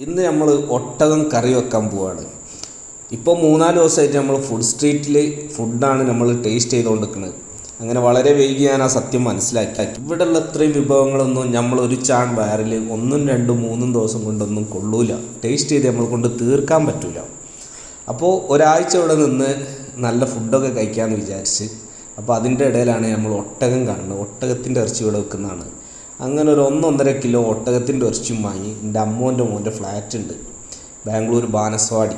ഇന്ന് നമ്മൾ ഒട്ടകം കറി വെക്കാൻ പോവാണ്. ഇപ്പോൾ 3-4 ദിവസമായിട്ട് നമ്മൾ ഫുഡ് സ്ട്രീറ്റിൽ ഫുഡാണ് നമ്മൾ ടേസ്റ്റ് ചെയ്തുകൊണ്ടിരിക്കുന്നത്. അങ്ങനെ വളരെ വൈകി ഞാൻ ആ സത്യം മനസ്സിലാക്കി. ഇവിടെയുള്ള ഇത്രയും വിഭവങ്ങളൊന്നും നമ്മൾ ഒരു ചാൺ വയറിൽ 1, 2, 3 ദിവസം കൊണ്ടൊന്നും കൊള്ളൂല. ടേസ്റ്റ് ചെയ്ത് നമ്മൾ കൊണ്ട് തീർക്കാൻ പറ്റില്ല. അപ്പോൾ ഒരാഴ്ച ഇവിടെ നിന്ന് നല്ല ഫുഡൊക്കെ കഴിക്കാമെന്ന് വിചാരിച്ച്, അപ്പോൾ അതിൻ്റെ ഇടയിലാണ് നമ്മൾ ഒട്ടകം കാണുന്നത്. ഒട്ടകത്തിൻ്റെ ഇറച്ചി ഇവിടെ വെക്കുന്നതാണ്. അങ്ങനെ ഒരു 1-1.5 കിലോ ഒട്ടകത്തിൻ്റെ ഇറച്ചിയും വാങ്ങി എൻ്റെ മോൻ്റെ ഫ്ലാറ്റ് ഉണ്ട് ബാംഗ്ലൂർ ബാനസവാടി.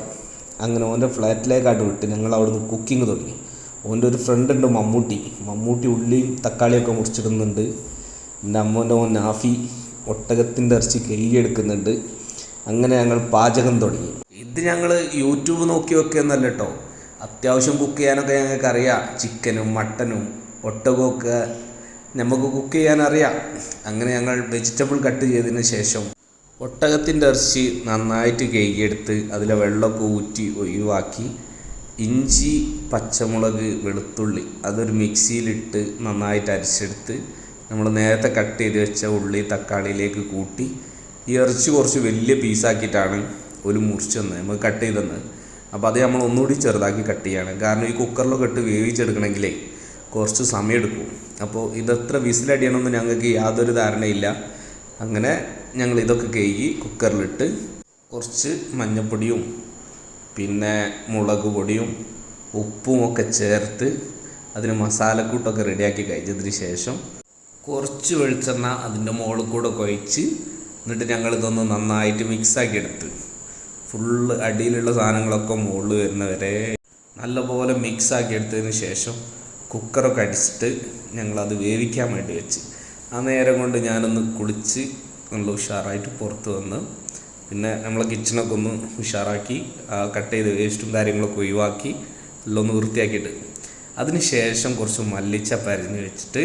അങ്ങനെ ഓൻ്റെ ഫ്ലാറ്റിലേക്കായിട്ട് വിട്ട് ഞങ്ങൾ അവിടുന്ന് കുക്കിംഗ് തുടങ്ങി. ഓൻ്റെ ഒരു ഫ്രണ്ട് ഉണ്ട് മമ്മൂട്ടി ഉള്ളിയും തക്കാളിയൊക്കെ മുറിച്ചിടുന്നുണ്ട്. എൻ്റെ മോൻ നാഫി ഒട്ടകത്തിൻ്റെ ഇറച്ചി കഴുകിയെടുക്കുന്നുണ്ട്. അങ്ങനെ ഞങ്ങൾ പാചകം തുടങ്ങി. ഇത് ഞങ്ങൾ യൂട്യൂബ് നോക്കി വെക്കുകയെന്നല്ല കേട്ടോ, അത്യാവശ്യം കുക്ക് ചെയ്യാനൊക്കെ ഞങ്ങൾക്ക് അറിയാം. ചിക്കനും മട്ടനും ഒട്ടകമൊക്കെ നമുക്ക് കുക്ക് ചെയ്യാനറിയാം. അങ്ങനെ ഞങ്ങൾ വെജിറ്റബിൾ കട്ട് ചെയ്തതിന് ശേഷം ഒട്ടകത്തിൻ്റെ ഇറച്ചി നന്നായിട്ട് കഴുകിയെടുത്ത് അതിലെ വെള്ളമൊക്കെ ഊറ്റി ഒഴിവാക്കി ഇഞ്ചി, പച്ചമുളക്, വെളുത്തുള്ളി അതൊരു മിക്സിയിലിട്ട് നന്നായിട്ട് അരച്ചെടുത്ത് നമ്മൾ നേരത്തെ കട്ട് ചെയ്ത് വെച്ച ഉള്ളി തക്കാളിയിലേക്ക് കൂട്ടി ഈ ഇറച്ചി കുറച്ച് വലിയ പീസാക്കിയിട്ടാണ് ഒരു മുറിച്ച് തന്നത്, നമുക്ക് കട്ട് ചെയ്ത് തന്നത്. അപ്പോൾ അത് നമ്മൾ ഒന്നുകൂടി ചെറുതാക്കി കട്ട് ചെയ്യണം. കാരണം ഈ കുക്കറിലൊക്കെ ഇട്ട് വേവിച്ചെടുക്കണമെങ്കിലേ കുറച്ച് സമയമെടുക്കും. അപ്പോൾ ഇതെത്ര വിസിലടിയണമെന്ന് ഞങ്ങൾക്ക് യാതൊരു ധാരണയില്ല. അങ്ങനെ ഞങ്ങൾ ഇതൊക്കെ കഴുകി കുക്കറിലിട്ട് കുറച്ച് മഞ്ഞൾപ്പൊടിയും പിന്നെ മുളക് പൊടിയും ഉപ്പും ഒക്കെ ചേർത്ത് അതിന് മസാലക്കൂട്ടൊക്കെ റെഡിയാക്കി കഴിച്ചതിന് ശേഷം കുറച്ച് വെളിച്ചെണ്ണ അതിൻ്റെ മുകളിൽ കൂടെ കുഴച്ച് എന്നിട്ട് ഞങ്ങളിതൊന്ന് നന്നായിട്ട് മിക്സാക്കി എടുത്ത് ഫുള്ള് അടിയിലുള്ള സാധനങ്ങളൊക്കെ മുകളിൽ വരുന്നവരെ നല്ലപോലെ മിക്സാക്കി എടുത്തതിന് ശേഷം കുക്കറൊക്കെ അടിച്ചിട്ട് ഞങ്ങളത് വേവിക്കാൻ വേണ്ടി വെച്ച്. ആ നേരം കൊണ്ട് ഞാനൊന്ന് കുളിച്ച് നല്ല ഉഷാറായിട്ട് പുറത്ത് വന്ന് പിന്നെ നമ്മളെ കിച്ചണൊക്കെ ഒന്ന് ഉഷാറാക്കി കട്ട് ചെയ്ത് വേസ്റ്റും കാര്യങ്ങളൊക്കെ ഒഴിവാക്കി എല്ലാം ഒന്ന് വൃത്തിയാക്കിയിട്ട് അതിന് ശേഷം കുറച്ച് മല്ലിച്ചപ്പ് അരിഞ്ഞ് വെച്ചിട്ട്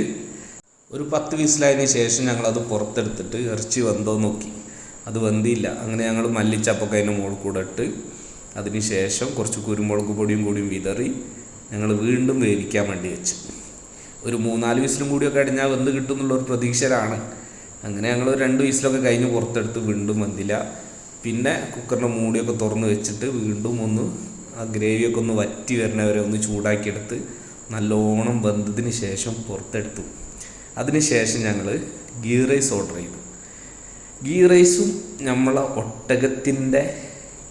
ഒരു 10 വിസിലതിന് ശേഷം ഞങ്ങളത് പുറത്തെടുത്തിട്ട് ഇറച്ചി വെന്തോ നോക്കി. അത് വെന്തില്ല. അങ്ങനെ ഞങ്ങൾ മല്ലിച്ചപ്പൊക്കെ അതിൻ്റെ മുകളിൽ കൂടെ ഇട്ട് അതിന് ശേഷം കുറച്ച് കുരുമുളക് പൊടിയും കൂടിയും വിതറി ഞങ്ങൾ വീണ്ടും വേവിക്കാൻ വേണ്ടി വെച്ചു. ഒരു 3-4 വിസിലും കൂടിയൊക്കെ അടിഞ്ഞാൽ വെന്ത് കിട്ടും എന്നുള്ളൊരു പ്രതീക്ഷയിലാണ്. അങ്ങനെ ഞങ്ങൾ 2 വിസിലൊക്കെ കഴിഞ്ഞ് പുറത്തെടുത്ത് വീണ്ടും വെന്തില്ല. പിന്നെ കുക്കറിൻ്റെ മൂടിയൊക്കെ തുറന്ന് വെച്ചിട്ട് വീണ്ടും ഒന്ന് ആ ഗ്രേവിയൊക്കെ ഒന്ന് വറ്റി വരുന്നവരെ ഒന്ന് ചൂടാക്കിയെടുത്ത് നല്ലോണം വെന്തതിന് ശേഷം പുറത്തെടുത്തു. അതിന് ശേഷം ഞങ്ങൾ ഗീ റൈസ് ഓർഡർ ചെയ്തു. ഗീ റൈസും നമ്മളെ ഒട്ടകത്തിൻ്റെ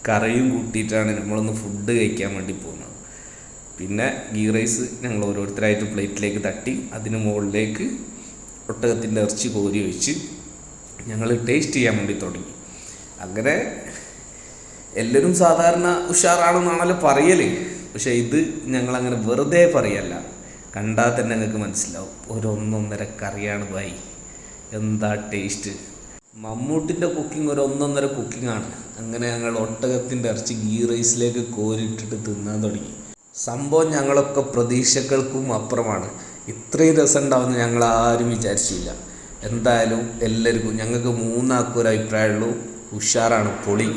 കറിയും കൂട്ടിയിട്ടാണ് നമ്മളൊന്ന് ഫുഡ് കഴിക്കാൻ വേണ്ടി പോകുന്നത്. പിന്നെ ഗീ റൈസ് ഞങ്ങൾ ഓരോരുത്തരായിട്ട് പ്ലേറ്റിലേക്ക് തട്ടി അതിന് മുകളിലേക്ക് ഒട്ടകത്തിൻ്റെ ഇറച്ചി കോരി ഒഴിച്ച് ഞങ്ങൾ ടേസ്റ്റ് ചെയ്യാൻ വേണ്ടി തുടങ്ങി. അങ്ങനെ എല്ലാവരും സാധാരണ ഉഷാറാണെന്നാണല്ലോ പറയൽ. പക്ഷേ ഇത് ഞങ്ങളങ്ങനെ വെറുതെ പറയല്ല, കണ്ടാൽ തന്നെ നിങ്ങൾക്ക് മനസ്സിലാവും. ഒരു 1-1.5 കറിയാണ് ഭായി, എന്താ ടേസ്റ്റ്. മമ്മൂട്ടിൻ്റെ കുക്കിംഗ് ഒരു 1-1.5 കുക്കിംഗാണ്. അങ്ങനെ ഞങ്ങൾ ഒട്ടകത്തിൻ്റെ ഇറച്ചി ഗീ റൈസിലേക്ക് കോരിയിട്ടിട്ട് തിന്നാൻ തുടങ്ങി. സംഭവം ഞങ്ങളൊക്കെ പ്രതീക്ഷകൾക്കും അപ്പുറമാണ്. ഇത്രയും രസം ഉണ്ടാവുമെന്ന് ഞങ്ങൾ ആരും വിചാരിച്ചില്ല. എന്തായാലും എല്ലാവർക്കും ഞങ്ങൾക്ക് 3 ആൾക്കും ഒരു അഭിപ്രായമുള്ളൂ, ഉഷാറാണ്, പൊളി.